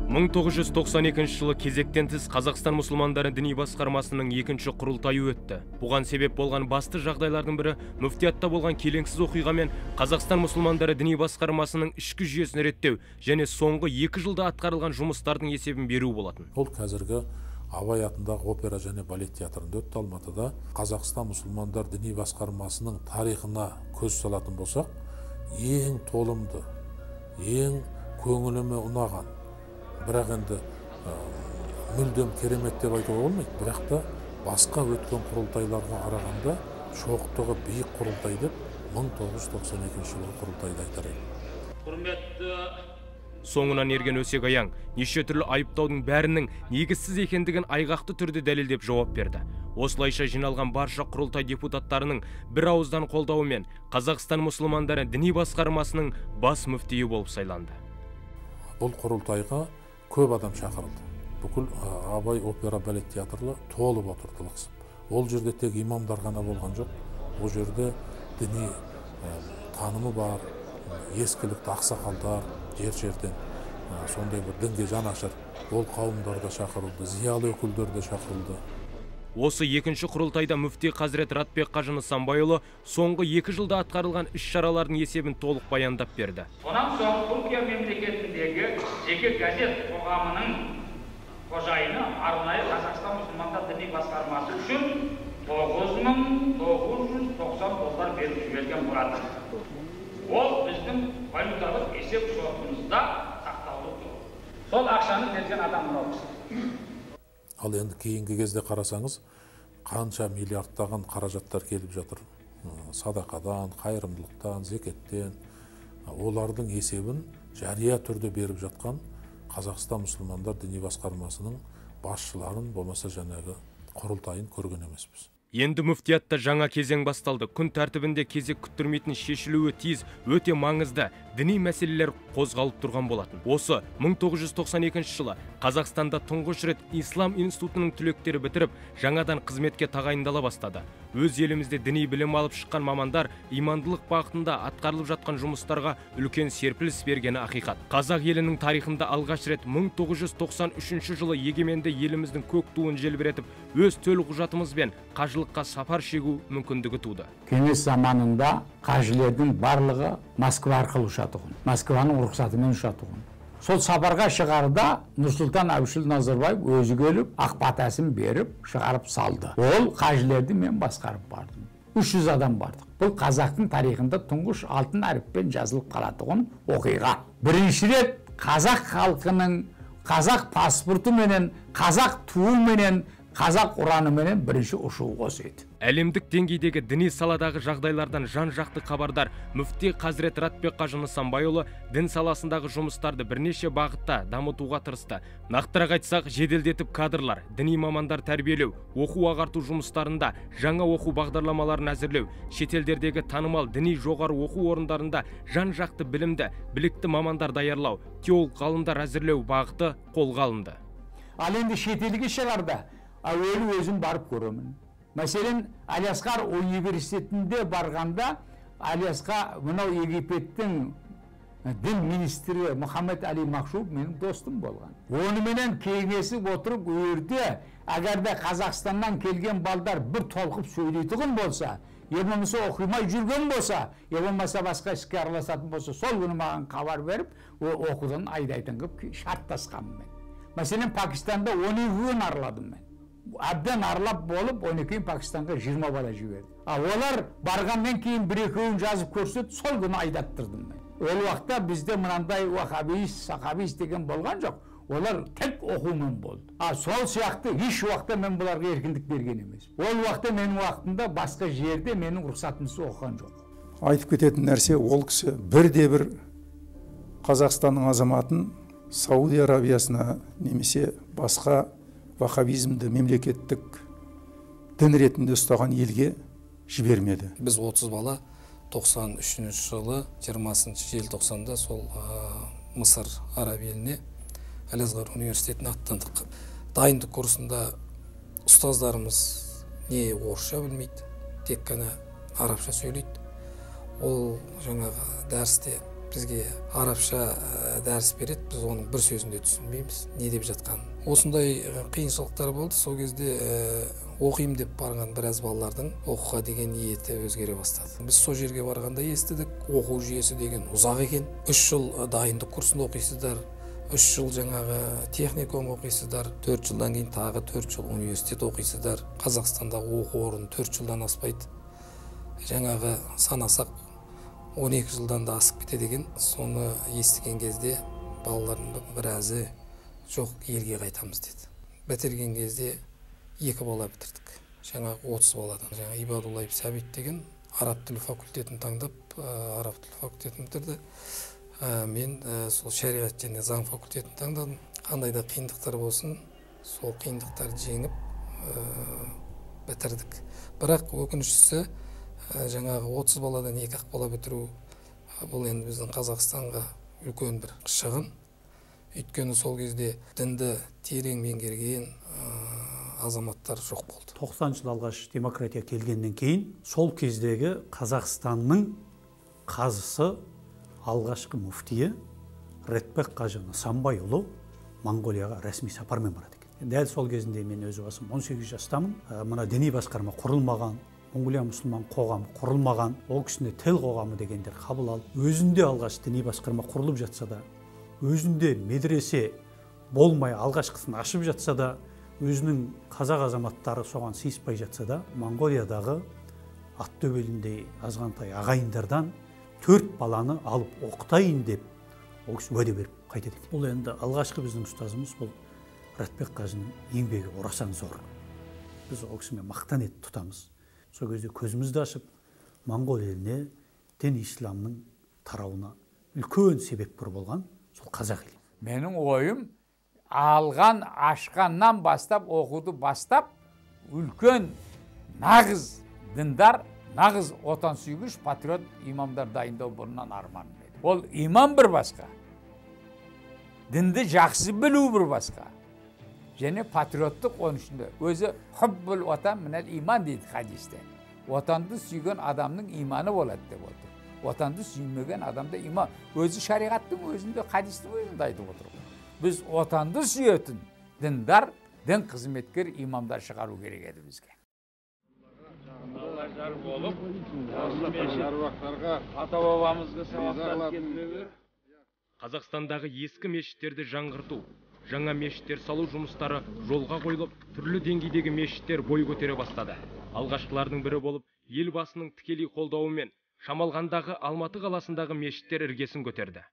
1992 жылы кезектен тыс Қазақстан мұсылмандары діни басқармасының екінші құрылтайы өтті. Бұған себеп болған басты жағдайлардың бірі мүфтиятта болған келеңсіз оқиға мен Қазақстан мұсылмандары діни басқармасының ішкі жүйесін реттеу және соңғы 2 жылда атқарылған жұмыстардың есебін беру болатын. Ол қазіргі Абай атындағы опера және балет театрында өтті. Алматыда Қазақстан мұсылмандар діни басқармасының тарихына көз салатын болсақ, ең толымды, ең көңіліме ұнаған, бірақ енді мүлдем керемет деп айтуға болмайды, бірақ та басқа өткен құрылтайларға қарағанда шоқтығы биік құрылтай деп 1992 жылғы құрылтайды айтар едім. Құрметті соңынан ерген өсек аяң неше түрлі айыптаудың бәрінің негізсіз екендігін айғақты түрде дәлелдеп жауап берді. Осылайша жиналған барша құрылтай депутаттарының бір ауыздан қолдауымен Қазақстан мұсылмандары діни басқармасының бас мүфтиі болып сайланды. Бұл құрылтайға көп адам шақырылды. Бүкіл Абай опера балет театры толып отырды лықсып. Ол жерде тек имамдар ғана болған жоқ. Ол жерде діни танымы бар, ескілікті ақсақалдар, жер-жерден сондай бір дінге жанашыр ол қауымдар да шақырылды, зиялы өкілдер де шақырылды. Осы екінші құрылтайда мүфти Қазірет Ратбек Қажы Нысанбайұлы соңғы 2 жылда атқарылған іс-шаралардың есебін толық баяндап берді. Онан соң Түркия мемлекетіндегі жеке газет қоғамының қожайыны арнайы Қазақстан мұсылмандар діни басқармасы үшін 9.990 доллар беріп жіберген болатын. Ол біздің валюталық есеп шотымызда сақтаулы тұр. Сол ақшаны берген адам мынау. Ал енді кейінгі кезде қарасаңыз, қанша миллиардтаған қаражаттар келіп жатыр. Садақадан, қайырымдылықтан, зекеттен. Олардың есебін жария түрде беріп жатқан Қазақстан мұсылмандар діни басқармасының басшыларын, болмаса жаңағы құрылтайын көрген емеспіз. Енді мүфтиятта жаңа кезең басталды. Күн тәртібінде кезек күттірмейтін шешілуі тиіс, өте маңызды діни мәселелер қозғалып тұрған болатын. Осы 1992 жылы Қазақстанда тұңғыш рет Ислам институтының түлектері бітіріп, жаңадан қызметке тағайындала бастады. Өз елімізде діни білім алып шыққан мамандар имандылық бағытында атқарылып жатқан жұмыстарға үлкен серпіліс бергені ақиқат. Қазақ елінің тарихында алғаш рет 1993 жылы егеменді еліміздің көк туын желбіретіп, өз төл құжатымызбен қажылыққа сапар шегу мүмкіндігі туды. Кеңес заманында қажылердің барлығы Москва арқылы ұшатығын, Москваның рұқсатымен ұшатығын. Сол сапарға шығарда Нұрсұлтан Әбішұлы Назарбаев өзі келіп, ақ батасын беріп, шығарып салды. Ол қажылерді мен басқарып бардым. 300 адам бардық. Бұл қазақтың тарихында тұңғыш алтын әріппен жазылып қалатығын оқиға. Бірінші рет қазақ халқының қазақ паспорты менен, қазақ туы менен, қазақ ұраны менен бірінші ұшуы осы еді. Әлемдік деңгейдегі діни саладағы жағдайлардан жан-жақты хабардар мүфти Қазірет Ратбек Қажы Нысанбайұлы дін саласындағы жұмыстарды бірнеше бағытта дамытуға тырысты. Нақтырақ айтсақ, жеделдетіп кадрлар, діни мамандар тәрбиелеу, оқу-ағарту жұмыстарында жаңа оқу бағдарламаларын әзірлеу, шетелдердегі танымал діни жоғары оқу орындарында жан-жақты білімді, білікті мамандар даярлау, теолог ғалымдар әзірлеу бағыты қолға алынды. Ал енді шетелге шығарда әуелі өзім барып көремін. Мәселен, Алиасқар университетінде барғанда, Алиасқа мынау Египеттің дін министрі Мұхаммед Али Мақшуб менің достым болған. Онымен кеңесіп отырып өрде, әгерде Қазақстаннан келген балдар бір толқып сөйлейтін болса, болмаса оқымай жүрген болса, болмаса басқа іске араласатын болса, сол күні маған хабар беріп, оқудан айдайтын қып шарттасқанмын мен. Мәселен, Пакистанда 12 күн арладым мен. Әбден аралап болып, 12 Пакистанға 20 бала жіберді. Олар барғаннан кейін 1-2 жазып көрсетіп, сол күні айдаттырдым мен. Ол уақытта бізде мынандай уахабист, сахабист деген болған жоқ. Олар тек оқумен болды. Сол сияқты еш уақытта мен бұларға еркіндік берген емес. Ол уақытта менің уақытымда басқа жерде менің рұқсатымсыз оқыған жоқ. Айтып кететін нәрсе, ол кісі бірде-бір Қазақстанның азаматын Сауд Арабиясына немесе басқа вахабизмді мемлекеттік дін ретінде ұстаған елге жібермеді. Біз 30 бала 93 жылы 20 желтоқсанда сол Мысыр Араб еліне Әл-Азғар университетіне аттандық. Дайындық курсында ұстаздарымыз не орысша білмейді, тек қана арабша сөйлейді. Ол жаңағы дәрісте бізге арабша дәріс береді, біз оның бір сөзін де түсінбейміз, не деп жатқанын. Осындай қиыншылықтар болды. Сол кезде оқимын деп барған біраз балалардың оқуға деген ниеті өзгере бастады. Біз сол жерге барғанда естідік, оқу жүйесі деген ұзақ екен. 3 жыл дайындық курсын оқисыздар, 3 жыл жаңағы техникум оқисыздар, 4 жылдан кейін тағы 4 жыл университет оқисыздар. Қазақстандағы оқу орны 4 жылдан аспайды. Жаңағы санасақ 12 жылдан да асып кетеді екен. Соны естіген кезде балалардың біразы жоқ, елге қайтамыз деді. Бітірген кезде 2 бала бітірдік. Жаңағы 30 баладан. Жаңағы Ибадуллаев Сәбит деген араб тілі факультетін таңдап, араб тілі факультетін бітірді. Мен сол шариғат және заң факультетін таңдадым. Қандай да қиындықтар болсын, сол қиындықтарды жеңіп бітірдік. Бірақ өкініштісі, жаңағы 30 баладан 2 бала бітіру, бұл енді біздің Қазақстанға үлкен бір шығын. Өйткені сол кезде дінді терең меңгерген азаматтар жоқ болды. 90 жыл алғаш демократия келгеннен кейін, сол кездегі Қазақстанның қазысы, алғашқы муфтиі Ретбек Қажы Нысанбайұлы Монғолияға рәсми сапармен барады екен. Дәл сол кезінде мен өз басым 18 жастамын. Мына діни басқарма құрылмаған, Монғолия мұсылман қоғамы құрылмаған, ол кісіне тіл қоғамы дегендер қабыл алып, өзінде алғаш діни басқарма құрылып жатса да, өзінде медресе болмай алғашқысын ашып жатса да, өзінің қазақ азаматтары соған сыйыспай жатса да, Монғолиядағы Аттөбеліндей азғантай ағайындардан 4 баланы алып оқытайын деп ол кісі уәде беріп қайтеді екен. Бұл енді алғашқы біздің ұстазымыз, бұл Ретбек Қажының еңбегі орасан зор. Біз ол кісімен мақтан етіп тұтамыз. Сол кезде көзімізді ашып, Моңғол еліне дін исламның тарауына үлкен себепкер болған сол қазақ елі. Менің ойым, алған ашқаннан бастап, оқуды бастап, үлкен нағыз діндар, нағыз отан сүйгіш патриот имамдар дайындау бұрыннан арманым еді. Ол имам бір басқа, дінді жақсы білу бір басқа, және патриоттық оның ішінде. Өзі хуббул отан минал иман дейді хадисте. Отанды сүйген адамның иманы болады деп отыр. Отанды сүймеген адамда иман. Өзі шариғаттың өзінде, хадистің өзінде айтып отыр. Біз отанды сүйетін діндар, дін қызметкер имамдар шығару керек еді бізге. Қазақстандағы ескі мешіттерді жаңғырту, жаңа мешіттер салу жұмыстары жолға қойылып, түрлі деңгейдегі мешіттер бой көтере бастады. Алғашқылардың бірі болып, елбасының тікелей қолдауымен Шамалғандағы Алматы қаласындағы мешіттер іргесін көтерді.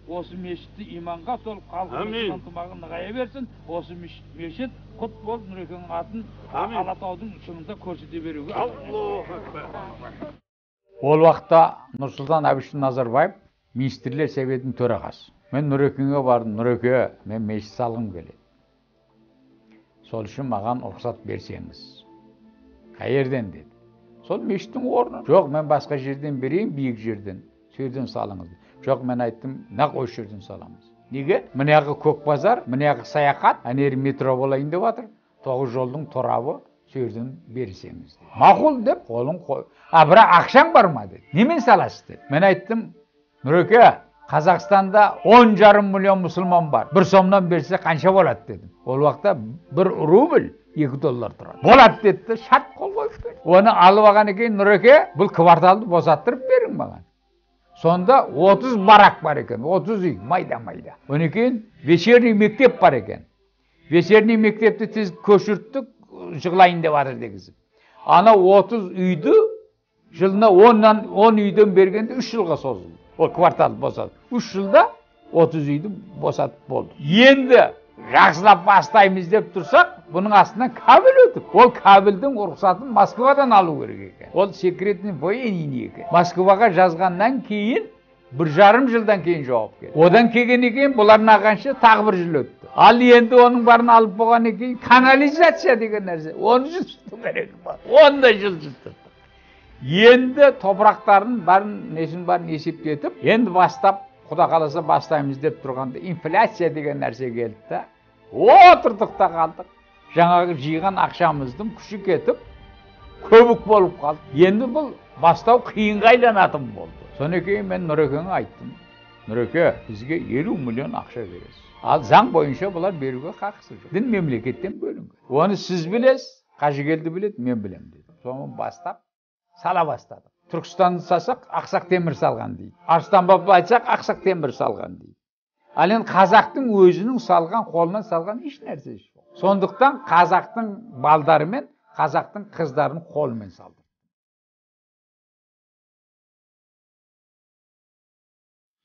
Осы мешітті иманға толып халқымыздың ынтымағы нығая берсін. Осы мешіт құт болып Нұрекеңнің атын Алатаудың шыңында көрсете беруге. Ол уақытта Нұрсұлтан Әбішұлы Назарбаев министрлер советінің төрағасы. Мен Нұрекеңге бардым. Нұреке, мен мешіт салғым келеді. Сол үшін маған рұқсат берсеңіз. Қайерден деді. Сол мешіттің орны. Жоқ, мен басқа жерден берейін, биік жерден. Сөйден салыңыз. Жоқ, мен айттым, нақ ой жерден саламыз. Неге? Мынаяғы көк базар, мынаяғы саяхат, әнері метро болайын деп жатыр. 9 жолдың торабы, сөйден берсеңіз. Мақұл деп, қолын қой. Бірақ ақшаң бар ма деді. Немен саласыз деді. Мен айттым, Нұреке, Қазақстанда 10,5 миллион мұсылман бар. 1 сомнан берсе қанша болады дедім. Ол уақытта 1 рубль $2 тұрады. Болады деді, шарт қол қойып берді. Оны алып алған екен, Нұреке, бұл кварталды босаттырып берің маған. Сонда 30 барак бар екен, 30 үй, майда-майда. Оны кейін вечерний мектеп бар екен. Вечерний мектепті тез көшірттік, жығылайын деп жатыр дегізіп. Ана 30 үйді жылына 10 үйден бергенде 3 жылға созылды. Ол квартал босады. 3 жылда 30 үйді босатып болды. Енді жақсылап бастаймыз деп тұрсақ, бұның астынан кабель өтіп. Ол кабельдің рұқсатын Москвадан алу керек екен. Ол секретный военный екен. Москваға жазғаннан кейін 1,5 жылдан кейін жауап келді. Одан келген екен, бұлардың ағанша тағы 1 жыл өтті. Ал енді оның барын алып болған екен, канализация деген нәрсе. 10 жыл жүзді керек бар. 10 жыл жүзді. Енді топырақтарын барын есептетіп, енді бастап, Құда қаласа бастаймыз деп тұрғанда инфляция деген нәрсе келді да. Отырдық та қалдық. Жаңағы жиған ақшамыздың күші кетіп, көбік болып қалды. Енді бұл бастау қиынға айланатын болды. Содан кейін мен Нұрекеңе айттым. Нұреке, бізге 50 миллион ақша бересіз. Ал заң бойынша бұлар беруге хақысы жоқ. Дін мемлекеттен бөлінген. Оны сіз білесіз, Қажыгелді біледі, мен білем деді. Соны бастап сала бастадық. Түркістанды салсақ, Ақсақ Темір салған дейді. Арыстан бабы айтсақ, Ақсақ Темір салған дейді. Ал енді қазақтың өзінің салған, қолынан салған еш нәрсе жоқ. Сондықтан қазақтың балдары мен қазақтың қыздарын қолымен салды.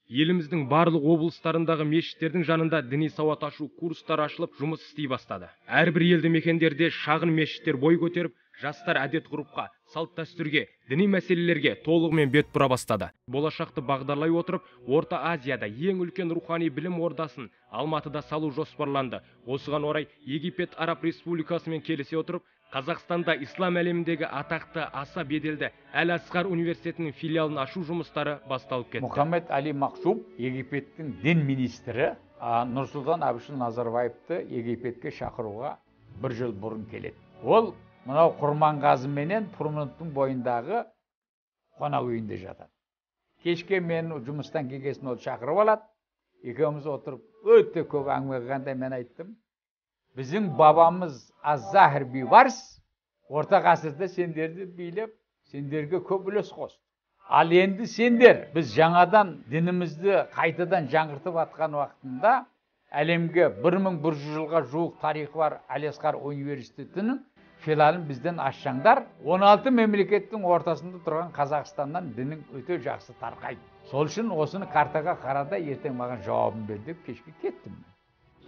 Еліміздің барлық облыстарындағы мешіттердің жанында діни сауат ашу курстары ашылып, жұмыс істей бастады. Әрбір елді мекендерде шағын мешіттер бой көтеріп, жастар әдет-ғұрыпқа, салт-дәстүрге, діни мәселелерге толығымен бет бұра бастады. Болашақты бағдарлай отырып, Орта Азияда ең үлкен рухани білім ордасын Алматыда салу жоспарланды. Осыған орай Египет Араб Республикасымен келісе отырып, Қазақстанда ислам әлеміндегі атақты аса беделді Әл-Асқар университетінің филиалын ашу жұмыстары басталып кетті. Мұхаммед Али Мақсум, Египеттің дін министрі, Нұрсұлтан Әбішұлы Назарбаевты Египетке шақыруға 1 жыл бұрын келеді. Ол мынау Құрманғазы менен Пұрмұнттың бойындағы қонақ үйінде жатады. Кешке мен жұмыстан келгесін ол шақырып алады. Екеуміз отырып өте көп әңгіме қылғанда мен айттым: біздің бабамыз Az-Zahir Биварс орта ғасырда сендерді билеп, сендерге көп үлес қосты. Ал енді сендер біз жаңадан дінімізді қайтадан жаңғыртып атқан уақытында әлемге 1100 жылға жуық тарихы бар Әл-Асқар университетінің филиалын бізден ашсаңдар, 16 мемлекеттің ортасында тұрған Қазақстаннан дінің өте жақсы тарқайды. Сол үшін осыны картаға қарада ертең маған жауабын бер деп кешке кеттім.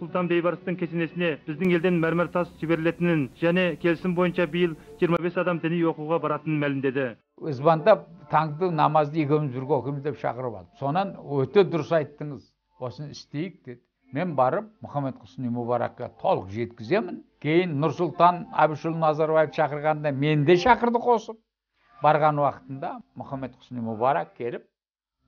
Сұлтан Бейбарыстың кесенесіне біздің елден мәрмәр тас жіберілетінін және келісім бойынша биыл 25 адам діни оқуға баратынын мәлімдеді. Звондап таңды намазды екеуміз бірге оқимыз деп шақырып алды. Сонан өте дұрыс айттыңыз, осыны істейік деді. Мен барып Мұхаммед Хұсни Мұбаракқа толық жеткіземін. Кейін Нұрсұлтан Әбішұлы Назарбаев шақырғанда мен де шақырды қосып. Барған уақытында Мұхаммед Хұсни Мұбарак келіп,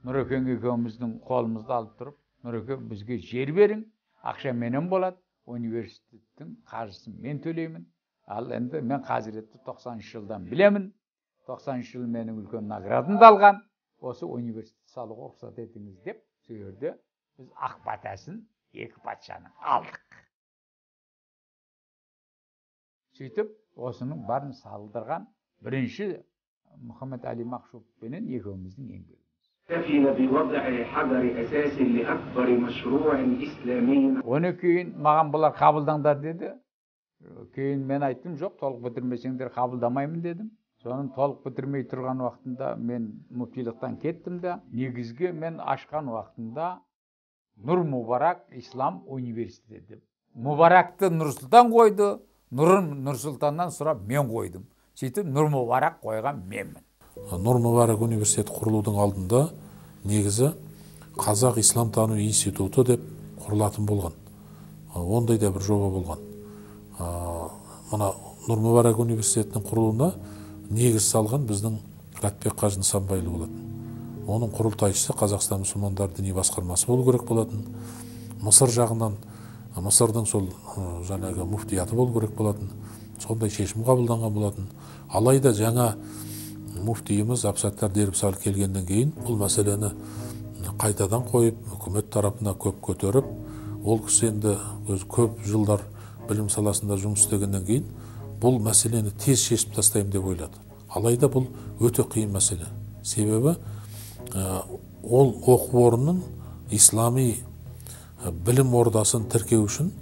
Нұрекең екеуміздің қолымызды алып тұрып, Нұреке бізге жер берің, ақша менен болады, университеттің қаржысын мен төлеймін. Ал енді мен Хазіретті 90 жылдан білемін. 90 жыл менің үлкен наградымды алған. Осы университет салуға рұқсат етіңіз деп, сөйерде біз ақ батасын 2 патшаны алдық. Сөйтіп, осының барын салдырған бірінші Мұхаммед Али Мақсум пенен екеуміздің еңбегіміз. Оны кейін маған бұлар қабылдаңдар деді. Кейін мен айттым, жоқ, толық бітірмесеңдер қабылдамаймын дедім. Соның толық бітірмей тұрған уақытында мен мүфтилықтан кеттім де, негізге мен ашқан уақытында Нұр Мұбарак Ислам университеті. Мұбаракты Нұрсұлтан қойды, Нұрын Нұрсұлтаннан сұрап мен қойдым. Сөйтіп Нұр Мұбарак қойған менмін. Нұр Мұбарак университеті құрылудың алдында негізі Қазақ Исламтану институты деп құрылатын болған. Ондай да бір жоба болған. Мына Нұр Мұбарак университетінің құрылуына негіз салған біздің Ратбек Қажы Нысанбайұлы болатын. Оның құрылтайшысы Қазақстан мұсылмандар діни басқармасы болу керек болатын. Мысыр жағынан Мысырдың сол жаңағы муфтияты болу керек болатын. Сондай шешім қабылданған болатын. Алайда жаңа муфтиіміз Абсаттар Дербісалы келгеннен кейін бұл мәселені қайтадан қойып, үкімет тарапына көп көтеріп, ол кісі енді көп жылдар білім саласында жұмыс істегеннен кейін бұл мәселені тез шешіп тастаймын деп ойлады. Алайда бұл өте қиын мәселе. Себебі ол оқу орнының ислами білім ордасын тіркеу үшін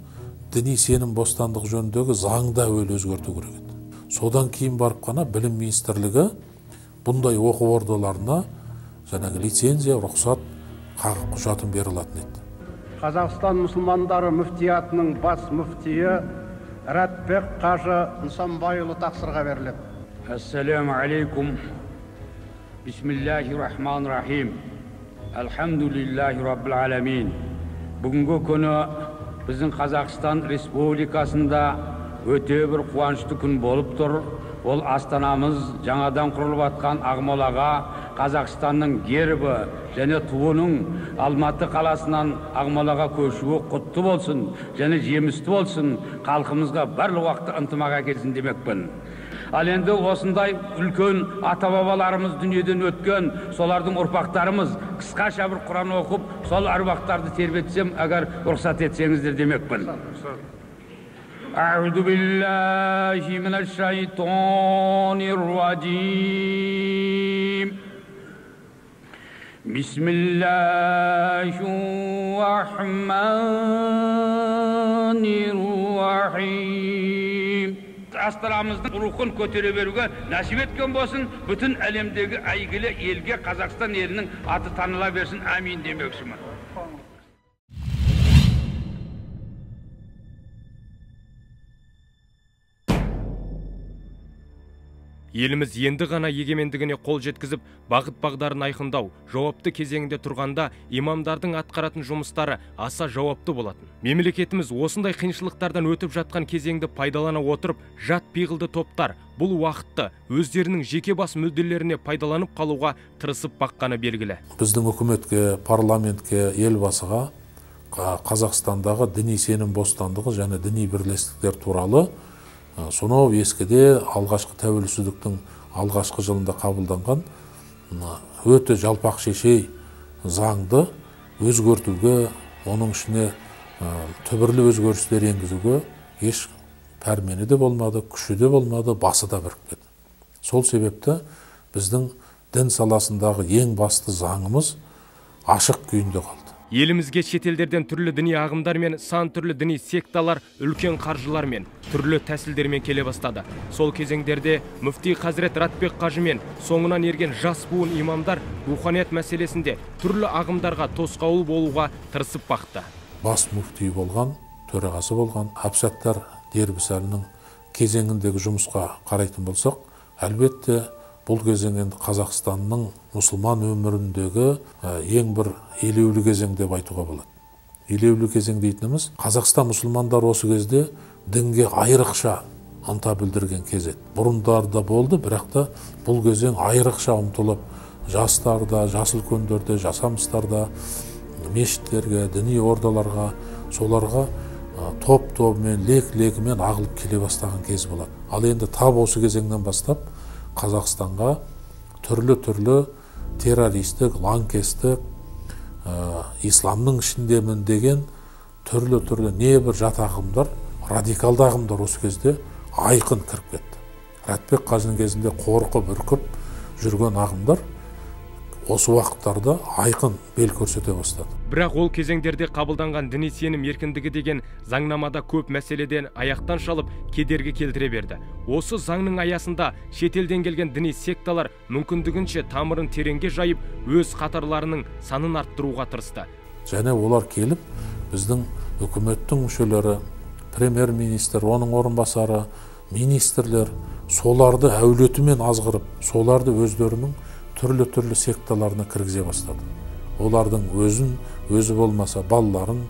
діни сенім бостандық жөніндегі заңды әуелі өзгерту керек еді. Содан кейін барып қана білім министрлігі бұндай оқу ордаларына жаңағы лицензия, рұқсат құжатын бере алатын еді. Қазақстан мұсылмандары мүфтиятының бас мүфтиі Ратбек Қажы Нысанбайұлы тақсырға беріледі. Ассаламу алейкум. Бисмиллахир-рахманир-рахим. Алхамдулиллахи раббил аламин. Бүгінгі күні біздің Қазақстан Республикасында өте бір қуанышты күн болып тұр. Ол астанамыз жаңадан құрылып атқан Ақмолаға Қазақстанның гербі және туының Алматы қаласынан Ақмолаға көшуі құтты болсын және жемісті болсын, халқымызға барлық уақытта ынтымақ әкелсін демекпін. Ал енді осындай үлкен ата-бабаларымыз дүниеден өткен, солардың ұрпақтарымыз қысқаша бір Құран оқып, сол әруақтарды тербетсем, әгер рұқсат етсеңіздер демекпін. أعوذ بالله من الشيطان الرجيم بسم الله الرحمن الرحيم Астанамыздың рухын көтере беруге насип еткен болсын, бүтін әлемдегі әйгілі елге Қазақстан елінің аты таныла берсін. Амин демекшімін. Еліміз енді ғана егемендігіне қол жеткізіп, бағыт-бағдарын айқындау, жауапты кезеңінде тұрғанда имамдардың атқаратын жұмыстары аса жауапты болатын. Мемлекетіміз осындай қиыншылықтардан өтіп жатқан кезеңді пайдалана отырып, жат пиғылды топтар бұл уақытты өздерінің жеке бас мүдделеріне пайдаланып қалуға тырысып баққаны белгілі. Біздің үкіметке, парламентке, елбасыға Қазақстандағы діни сенім бостандығы және діни бірлестіктер туралы сонау ескіде алғашқы тәуелсіздіктің алғашқы жылында қабылданған өте жалпақ шешей заңды өзгертуге, оның ішіне түбірлі өзгерістер енгізуге еш пәрмені де болмады, күші де болмады, басы да бірікпеді. Сол себепті біздің дін саласындағы ең басты заңымыз ашық күйінде қалды. Елімізге шетелдерден түрлі діни ағымдар мен сан түрлі діни секталар үлкен қаржылар мен түрлі тәсілдермен келе бастады. Сол кезеңдерде мүфти Хазірет Ратбек қажы мен соңынан ерген жас буын имамдар руханият мәселесінде түрлі ағымдарға тосқауыл болуға тырысып бақты. Бас мүфти болған, төрағасы болған Әбсаттар Дербісәлінің кезеңіндегі жұмысқа қарайтын болсақ, әлбетте бұл кезең енді Қазақстанның мұсылман өміріндегі ең бір елеулі кезең деп айтуға болады. Елеулі кезең дейтініміз, Қазақстан мұсылмандар осы кезде дінге айрықша ынта білдірген кез еді. Бұрындарда болды, бірақ та бұл кезең айрықша ұмтылып, жастарда, жас үлкендерде, жасамыстарда, мешіттерге, діни ордаларға, соларға топ-тобымен, лек-лекімен ағылып келе бастаған кез болады. Ал енді тап осы кезеңнен бастап Қазақстанға түрлі-түрлі террористік, лаңкестік, исламның ішіндемін деген түрлі-түрлі небір жат ағымдар, радикалды ағымдар осы кезде айқын кіріп кетті. Ратбек қажының кезінде қорқып, үркіп жүрген ағымдар осы уақыттарда айқын бел көрсете бастады. Бірақ ол кезеңдерде қабылданған діни сенім еркіндігі деген заңнамада көп мәселеден аяқтан шалып кедергі келтіре берді. Осы заңның аясында шетелден келген діни секталар мүмкіндігінше тамырын тереңге жайып, өз қатарларының санын арттыруға тырысты. Және олар келіп, біздің үкіметтің мүшелері, премьер-министр, оның орынбасары, министрлер, соларды әулетімен азғырып, соларды өздерінің түрлі секталарына кіргізе бастады. Олардың өзі болмаса балаларын,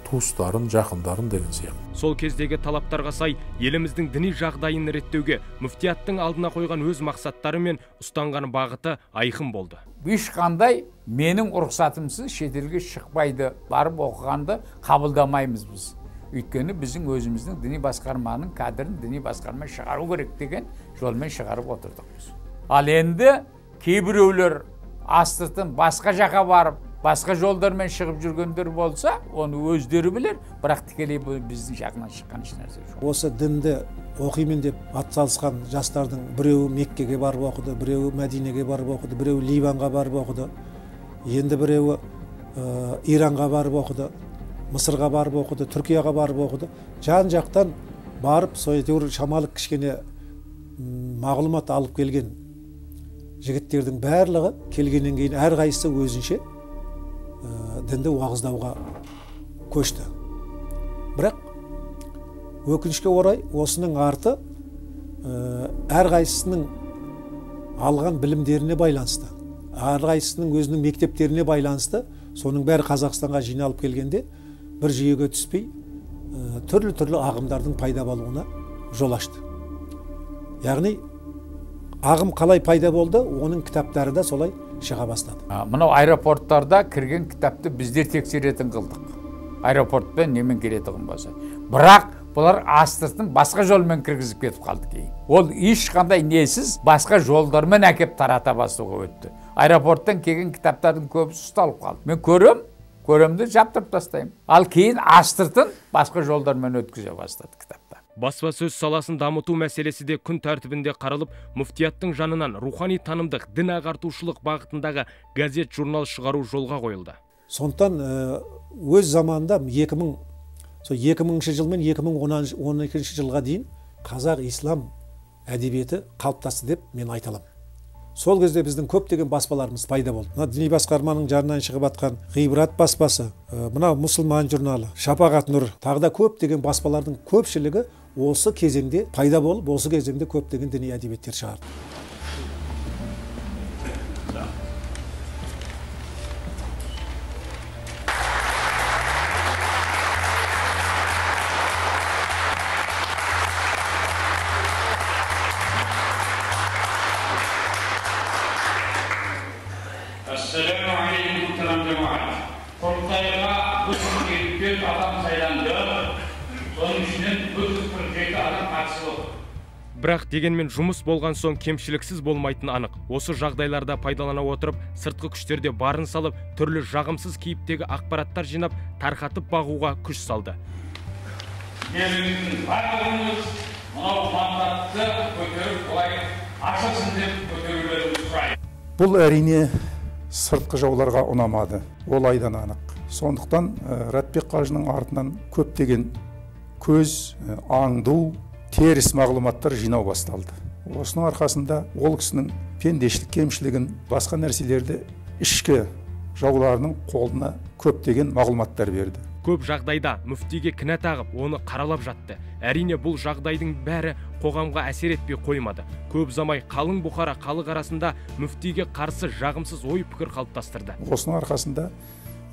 туыстарын, жақындарын деген сияқты. Сол кездегі талаптарға сай еліміздің діни жағдайын реттеуге мүфтияттың алдына қойған өз мақсаттары мен ұстанған бағыты айқын болды. Ешқандай менің рұқсатымсыз шетелге шықпайды, барып оқығанды қабылдамаймыз біз. Өйткені біздің өзіміздің діни басқарманың кадрын діни басқарма шығару керек деген жолмен шығарып отырдық біз. Ал енді кейбіреулер астыртын басқа жаққа барып, басқа жолдармен шығып жүргендер болса, оны өздері білер, бірақ тікелей біздің жағынан шыққан еш нәрсе жоқ. Осы дінді оқимын деп атсалысқан жастардың біреуі Меккеге барып оқыды, біреуі Мәдинеге барып оқыды, біреуі Ливанға барып оқыды, енді біреуі Иранға барып оқыды, Мысырға барып оқыды, Түркияға барып оқыды. Жан-жақтан барып, әйтеуір шамалы кішкене мағлұмат алып келген жігіттердің барлығы келгеннен кейін әрқайсысы өзінше дінді уағыздауға көшті. Бірақ өкінішке орай осының арты әрқайсысының алған білімдеріне байланысты, әрқайсысының өзінің мектептеріне байланысты. Соның бәрі Қазақстанға жиналып келгенде бір жүйеге түспей түрлі ағымдардың пайда болуына жол ашты. Яғни ағым қалай пайда болды, оның кітаптары да солай шыға бастады. Мынау аэропорттарда кірген кітапты біздер тексеретін қылдық. Аэропортпен немен келетігін болса. Бірақ Бұлар астыртын басқа жолмен кіргізіп кетіп қалды кейін. Ол ешқандай несіз басқа жолдармен әкеп тарата бастауға өтті. Аэропорттан келген кітаптардың көбісі ұсталып қалды. Мен көремді жаптырып тастаймын. Ал кейін астыртын басқа жолдармен өткізе бастады кітаптар. Баспасөз саласын дамыту мәселесі де күн тәртібінде қаралып, муфтияттың жанынан рухани танымдық, дін ағартушылық бағытындағы газет журнал шығару жолға қойылды. Сондықтан өз заманында 2000 жыл мен 2012 жылға дейін қазақ ислам әдебиеті қалыптасты деп мен айта аламын. Сол кезде біздің көптеген баспаларымыз пайда болды. Мына діни басқарманың жарынан шығып атқан Ғибрат баспасы, мына мұсылман журналы, Шапағат Нұр, тағы да көптеген баспалардың көпшілігі осы кезеңде пайда болып, осы кезеңде көптеген діни әдебиеттер шығарды. Бірақ дегенмен жұмыс болған соң кемшіліксіз болмайтын анық. Осы жағдайларда пайдалана отырып, сыртқы күштерде барын салып, түрлі жағымсыз кейіптегі ақпараттар жинап, тарқатып бағуға күш салды. Еліміздің барлығымыз мынау мандатты көтеріп былай ашылсын деп көтерулеріңізді сұраймын. Бұл әрине сыртқы жауларға ұнамады. Ол айдан анық. Сондықтан Ратбек қажының артынан көптеген көз, аңду, теріс мағлұматтар жинау басталды. Осының арқасында ол кісінің пендешілік кемшілігін, басқа нәрселерді ішкі жауларының қолына көптеген мағлұматтар берді. Көп жағдайда мүфтиге кінә тағып, оны қаралап жатты. Әрине бұл жағдайдың бәрі қоғамға әсер етпей қоймады. Көп замай қалың бұқара халық арасында мүфтиге қарсы жағымсыз ой пікір қалыптастырды. Осының арқасында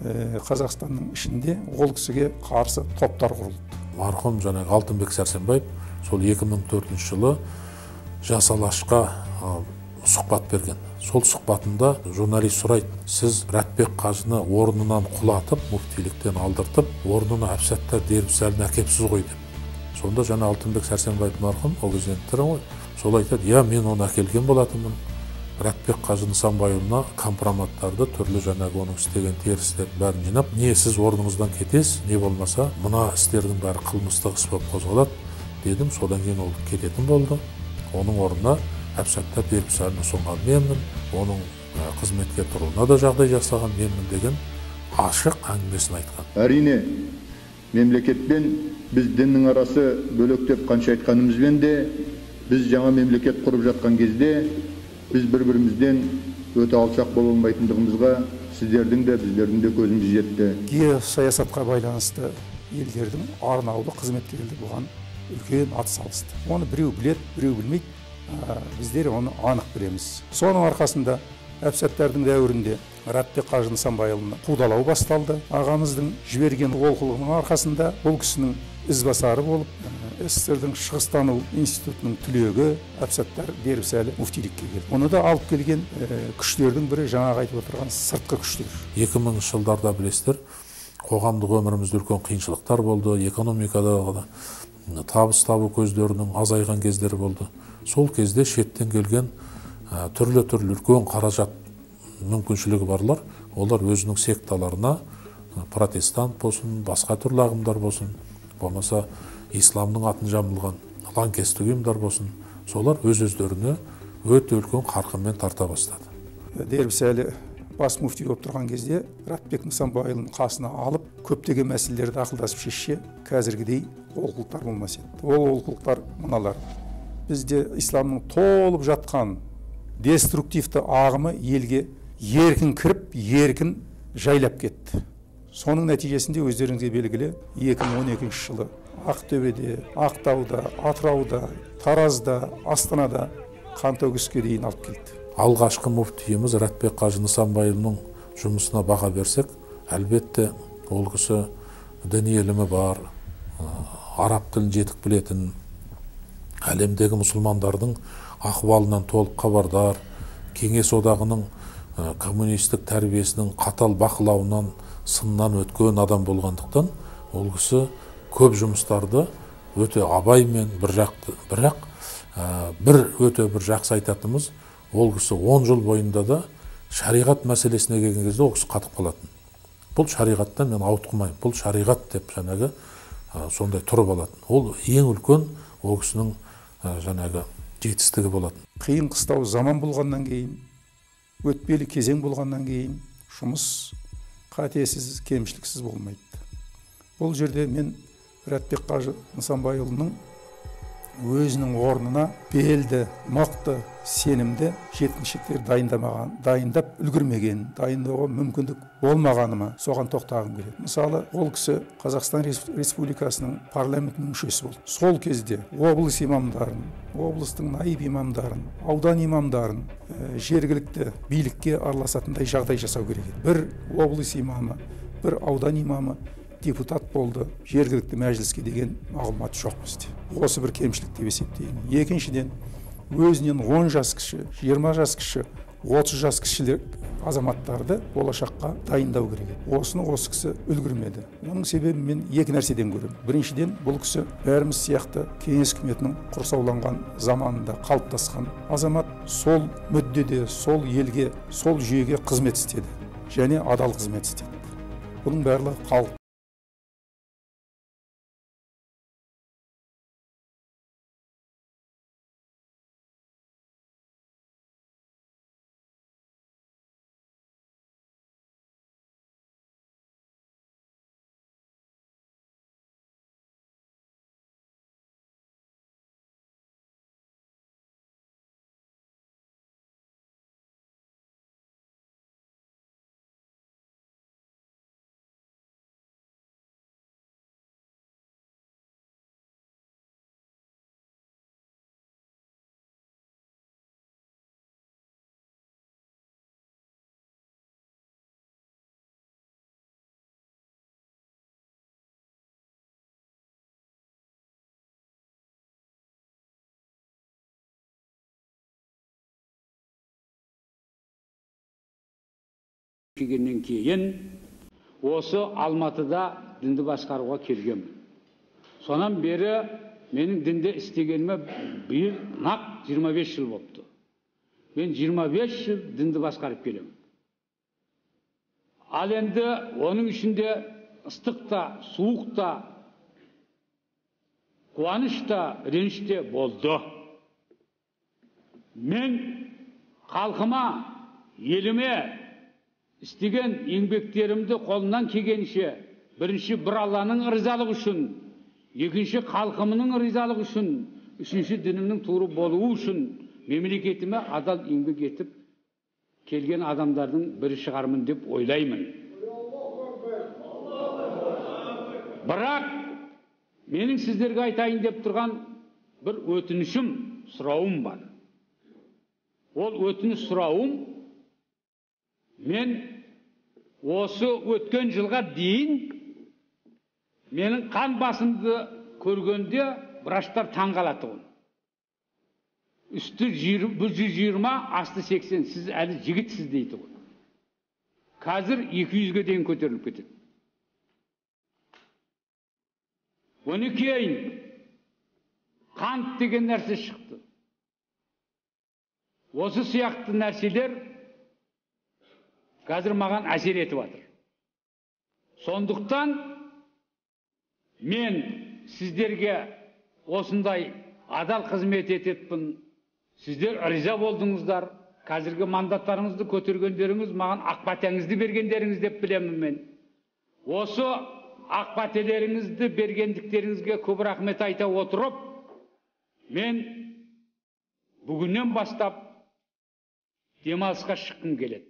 Қазақстанның ішінде ол кісіге қарсы топтар құрылды. Марқұм жаңағы Алтынбек Сәрсенбаев сол 2004 жылы Жас Алашқа сұхбат берген. Сол сұхбатында журналист сұрайды: сіз Ратбек қажыны орнынан құлатып, мүфтиліктен алдыртып, орнына Әбсаттар Дербісәлін әкепсіз ғой деп. Сонда жаңа Алтынбек Сәрсенбаев марқұм ол кезде ғой. Сол айтады: "Я, мен оны әкелген болатынмын. Ратбек қажы Нысанбайұлына компроматтарды, түрлі жаңағы оның істеген терістерін бәрін жинап, не сіз орныңыздан кетесіз, не болмаса мына істердің бәрі қылмыстық іс болып қозғалады" дедім. Содан кейін ол кететін болды. Оның орнына Әбсаттар Дербісәлін ұсынған менмін, оның қызметке тұруына да жағдай жасаған менмін деген ашық әңгімесін айтқан. Әрине, мемлекетпен біз діннің арасы бөлектеп қанша айтқанымызбен де, біз жаңа мемлекет құрып жатқан кезде біз бір-бірімізден өте алшақ бола алмайтындығымызға сіздердің де біздердің де көзіміз жетті. Геосаясатқа байланысты елдердің арнаулы қызметкерлері бұған үлкен ат салысты. Оны біреу білет, біреу білмейді. Біздер оны анық білеміз. Соның арқасында Әбсаттардың дәуірінде Ратбек қажы Нысанбайұлына қудалау басталды. Ағамыздың жіберген олқылығының арқасында ол кісінің ізбасары болып, СССР-дің шығыстану институтының түлегі Әбсаттар Дербісәлі мүфтилікке келді. Оны да алып келген күштердің бірі жаңағы айтып отырған сыртқы күштер. 2000 жылдарда білесіздер, қоғамдық өмірімізде үлкен қиыншылықтар болды, экономикада табыс табу көздерінің азайған кездері болды. Сол кезде шеттен келген түрлі үлкен қаражат мүмкіншілігі барлар, олар өзінің секталарына протестант болсын, басқа түрлі ағымдар болсын, болмаса исламның атын жамылған лаңкестік ұйымдар болсын, солар өз-өздеріне өте үлкен қарқынмен тарта бастады. Дербісәлі бас мүфти болып тұрған кезде Ратбек Нысанбайұлын қасына алып, көптеген мәселелерді ақылдасып шешсе, қазіргідей олқылықтар болмас еді. Ол олқылықтар мыналар: бізде исламның толып жатқан деструктивті ағымы елге еркін кіріп, еркін жайлап кетті. Соның нәтижесінде өздеріңізге белгілі 2012 жылы Ақтөбеде, Ақтауда, Атырауда, Таразда, Астанада қан төгіске дейін алып келді. Алғашқы мүфтиіміз Ратбек қажы Нысанбайұлының жұмысына баға берсек, әлбетте ол кісі діни ілімі бар, араб тілін жетік білетін, әлемдегі мұсылмандардың ахуалынан толық хабардар, Кеңес одағының коммунистік тәрбиесінің қатал бақылауынан, сыннан өткен адам болғандықтан, ол кісі көп жұмыстарды өте абаймен бір жақты, бірақ өте бір жақсы айтатынымыз, ол кісі 10 жыл бойында да шариғат мәселесіне келген кезде ол кісі қатып қалатын. Бұл шариғаттан мен ауытқымаймын, бұл шариғат деп жаңағы сондай тұрып алатын. Ол ең үлкен ол кісінің жаңағы жетістігі болатын. Қиын қыстау заман болғаннан кейін, өтпелі кезең болғаннан кейін жұмыс қатесіз, кемшіліксіз болмайды. Бұл жерде мен Рәтбек Қажы Нысанбайұлының өзінің орнына белді, мықты, сенімді жеткіншектер дайындап үлгермеген, дайындауға мүмкіндік болмағаныма соған тоқтағым келеді. Мысалы, ол кісі Қазақстан Республикасының парламентінің мүшесі болды. Сол кезде облыс имамдарын, облыстың наиб имамдарын, аудан имамдарын жергілікті билікке араласатындай жағдай жасау керек еді. Бір облыс имамы, бір аудан имамы депутат болды, жергілікті мәжіліске деген мағлұмат жоқ бізде. Осы бір кемшілік деп есептеймін. Екіншіден, өзінен 10 жас кіші, 20 жас кіші, 30 жас кішілер азаматтарды болашаққа дайындау керек еді. Осыны осы кісі үлгермеді. Оның себебін мен екі нәрседен көремін. Біріншіден, бұл кісі бәріміз сияқты кеңес үкіметінің құрсауланған заманында қалыптасқан азамат, сол мүддеде, сол елге, сол жүйеге қызмет істеді және адал қызмет істеді. Бұның барлығы халық. Келгеннен кейін осы Алматыда дінді басқаруға келгенмін. Сонан бері менің дінде істегеніме биыл нақ 25 жыл болыпты. Мен 25 жыл дінді басқарып келемін. Ал енді оның ішінде ыстық та, суық та, қуаныш та, реніш те болды. Мен халқыма, еліме істеген еңбектерімді қолымнан келгенше, бірінші бір Алланың ризалығы үшін, екінші халқымның ризалығы үшін, үшінші дінімнің тура болуы үшін мемлекетіме адал еңбек етіп келген адамдардың бірі шығармын деп ойлаймын. Бірақ менің сіздерге айтайын деп тұрған бір өтінішім, сұрауым бар. Ол өтініш сұрауым, мен осы өткен жылға дейін менің қан басымды көргенде врачтар таң қалады. Үсті 120, асты 80, сіз әлі жігітсіз дейді. Қазір 200-ге дейін көтеріліп кетеді. Оны кейін қант деген нәрсе шықты. Осы сияқты нәрселер қазір маған әсер етіп жатыр. Сондықтан мен сіздерге осындай адал қызмет ететпін. Сіздер риза болдыңыздар. Қазіргі мандаттарыңызды көтергендеріңіз маған ақ батаңызды бергендеріңіз деп білемін мен. Осы ақ бателеріңізді бергендіктеріңізге көп рахмет айта отырып, мен бүгіннен бастап демалысқа шыққым келеді.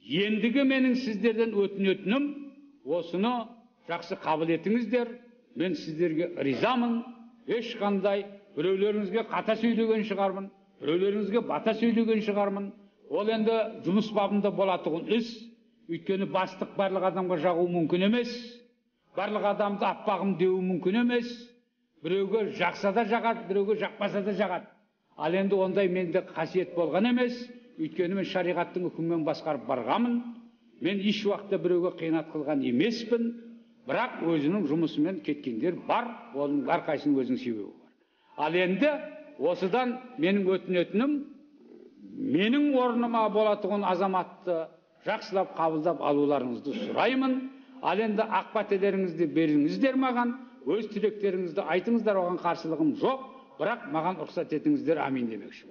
Ендігі менің сіздерден өтінетінім, осыны жақсы қабыл етіңіздер. Мен сіздерге ризамын. Ешқандай біреулеріңізге қата сөйлеген шығармын, біреулеріңізге бата сөйлеген шығармын. Ол енді жұмыс бабында болатұғын іс. Өйткені бастық барлық адамға жағу мүмкін емес. Барлық адамды аппағым деу мүмкін емес. Біреуге жақса да жағады, біреуге жақпаса да жағады. Ал енді ондай менде қасиет болған емес. Өйткені мен шариғаттың үкімімен басқарып барғамын. Мен еш уақытта біреуге қиянат қылған емеспін. бірақ өзінің жұмысымен кеткендер бар, оның әрқайсының өзінің себебі бар. Ал енді осыдан менің өтінетінім, менің орныма болатығын азаматты жақсылап қабылдап алуларыңызды сұраймын. Ал енді ақпателеріңізді беріңіздер маған, өз тілектеріңізді айтыңыздар, оған қарсылығым жоқ, бірақ маған рұқсат етіңіздер, амин демекші.